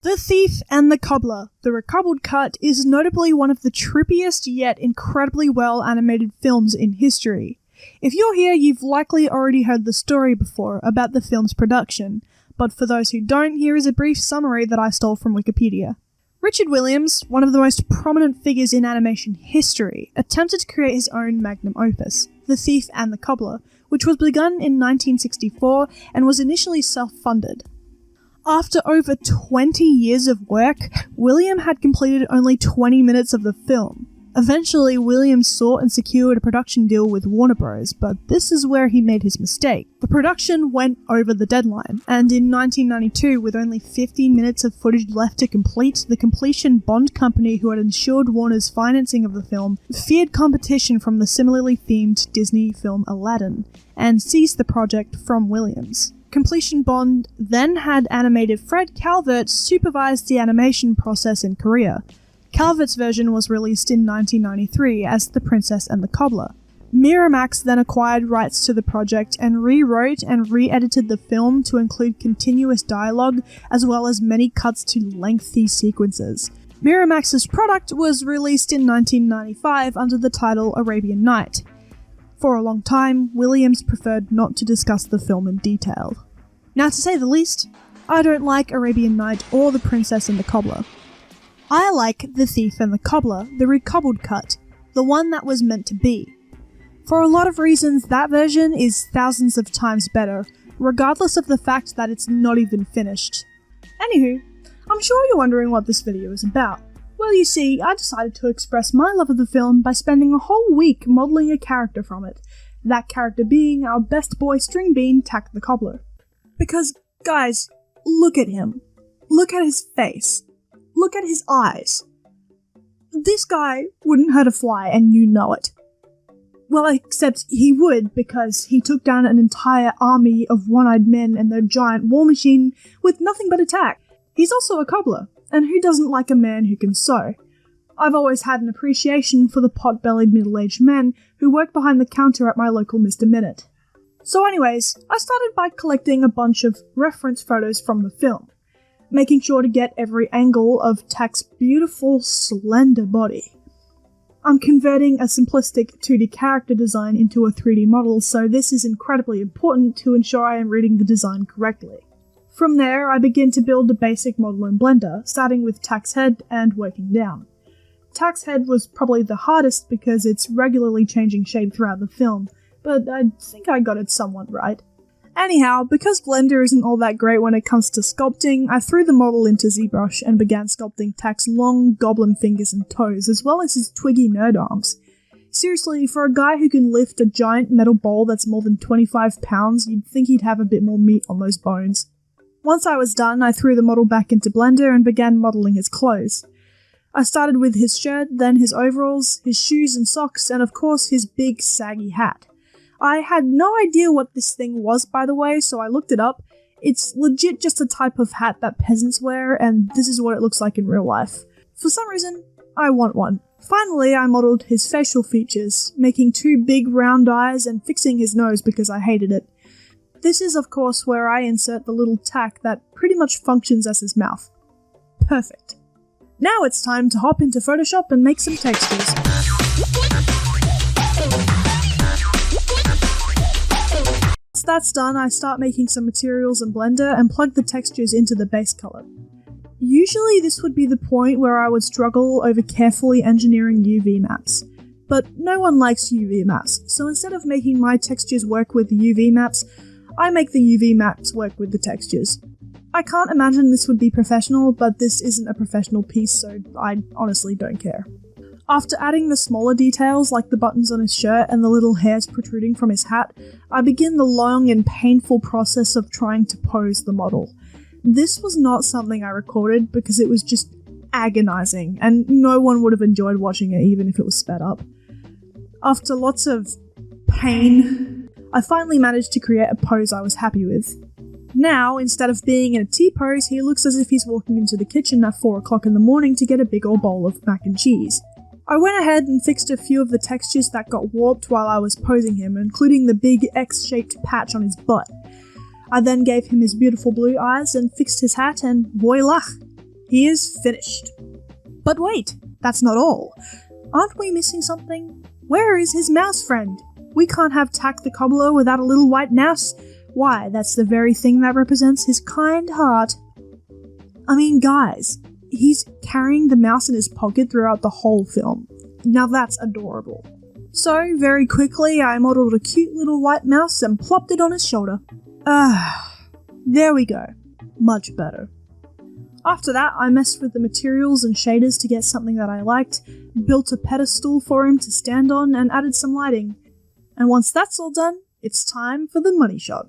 The Thief and the Cobbler, the recobbled cut, is notably one of the trippiest yet incredibly well animated films in history. If you're here, you've likely already heard the story before about the film's production, but for those who don't, here is a brief summary that I stole from Wikipedia. Richard Williams, one of the most prominent figures in animation history, attempted to create his own magnum opus, The Thief and the Cobbler, which was begun in 1964 and was initially self-funded. After over 20 years of work, William had completed only 20 minutes of the film. Eventually, Williams sought and secured a production deal with Warner Bros., but this is where he made his mistake. The production went over the deadline, and in 1992, with only 15 minutes of footage left to complete, the completion bond company who had ensured Warner's financing of the film feared competition from the similarly themed Disney film Aladdin, and seized the project from Williams. Completion Bond then had animator Fred Calvert supervise the animation process in Korea. Calvert's version was released in 1993 as The Princess and the Cobbler. Miramax then acquired rights to the project and rewrote and re-edited the film to include continuous dialogue as well as many cuts to lengthy sequences. Miramax's product was released in 1995 under the title Arabian Night. For a long time, Williams preferred not to discuss the film in detail. Now, to say the least, I don't like Arabian Night or The Princess and the Cobbler. I like The Thief and the Cobbler, the recobbled cut, the one that was meant to be. For a lot of reasons, that version is thousands of times better, regardless of the fact that it's not even finished. Anywho, I'm sure you're wondering what this video is about. Well, you see, I decided to express my love of the film by spending a whole week modelling a character from it, that character being our best boy string bean, Tac the Cobbler. Because, guys, look at him. Look at his face. Look at his eyes. This guy wouldn't hurt a fly, and you know it. Well, except he would, because he took down an entire army of one-eyed men and their giant war machine with nothing but attack. He's also a cobbler, and who doesn't like a man who can sew? I've always had an appreciation for the pot-bellied middle-aged men who work behind the counter at my local Mr. Minute. So anyways, I started by collecting a bunch of reference photos from the film, making sure to get every angle of Tac's beautiful, slender body. I'm converting a simplistic 2D character design into a 3D model, so this is incredibly important to ensure I am reading the design correctly. From there, I begin to build a basic model in Blender, starting with Tac's head and working down. Tac's head was probably the hardest because it's regularly changing shape throughout the film, but I think I got it somewhat right. Anyhow, because Blender isn't all that great when it comes to sculpting, I threw the model into Zbrush and began sculpting Tac's long goblin fingers and toes, as well as his twiggy nerd arms. Seriously, for a guy who can lift a giant metal bowl that's more than 25 pounds, you'd think he'd have a bit more meat on those bones. Once I was done, I threw the model back into Blender and began modelling his clothes. I started with his shirt, then his overalls, his shoes and socks, and of course his big saggy hat. I had no idea what this thing was, by the way, so I looked it up. It's legit just a type of hat that peasants wear, and this is what it looks like in real life. For some reason, I want one. Finally, I modelled his facial features, making 2 big round eyes and fixing his nose because I hated it. This is, of course, where I insert the little tack that pretty much functions as his mouth. Perfect. Now it's time to hop into Photoshop and make some textures. Once that's done, I start making some materials in Blender and plug the textures into the base color. Usually this would be the point where I would struggle over carefully engineering UV maps. But no one likes UV maps, so instead of making my textures work with the UV maps, I make the UV maps work with the textures. I can't imagine this would be professional, but this isn't a professional piece, so I honestly don't care. After adding the smaller details like the buttons on his shirt and the little hairs protruding from his hat, I begin the long and painful process of trying to pose the model. This was not something I recorded because it was just agonizing, and no one would have enjoyed watching it even if it was sped up. After lots of pain, I finally managed to create a pose I was happy with. Now, instead of being in a T-pose, he looks as if he's walking into the kitchen at 4 o'clock in the morning to get a big old bowl of mac and cheese. I went ahead and fixed a few of the textures that got warped while I was posing him, including the big X-shaped patch on his butt. I then gave him his beautiful blue eyes and fixed his hat, and voila! He is finished. But wait, that's not all. Aren't we missing something? Where is his mouse friend? We can't have Tac the Cobbler without a little white mouse. Why, that's the very thing that represents his kind heart. I mean, guys, he's carrying the mouse in his pocket throughout the whole film. Now that's adorable. So, very quickly, I modelled a cute little white mouse and plopped it on his shoulder. There we go. Much better. After that, I messed with the materials and shaders to get something that I liked, built a pedestal for him to stand on, and added some lighting. And once that's all done, it's time for the money shot.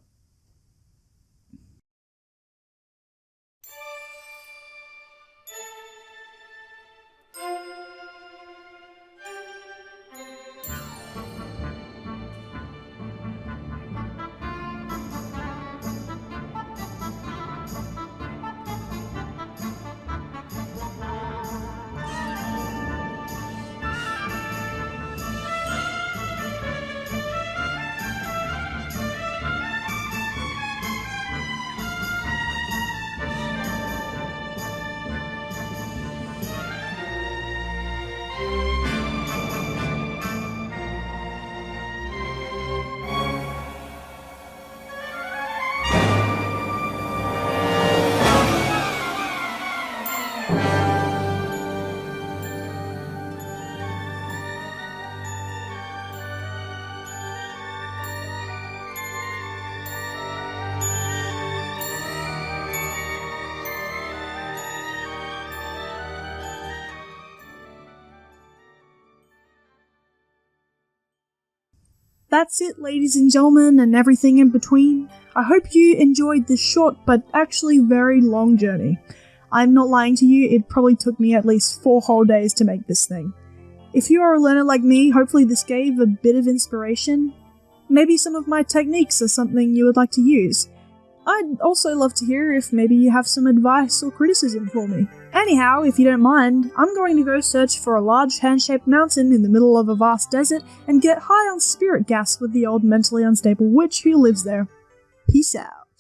That's it, ladies and gentlemen, and everything in between. I hope you enjoyed this short but actually very long journey. I'm not lying to you, it probably took me at least 4 whole days to make this thing. If you are a learner like me, hopefully this gave a bit of inspiration. Maybe some of my techniques are something you would like to use. I'd also love to hear if maybe you have some advice or criticism for me. Anyhow, if you don't mind, I'm going to go search for a large hand-shaped mountain in the middle of a vast desert and get high on spirit gas with the old mentally unstable witch who lives there. Peace out.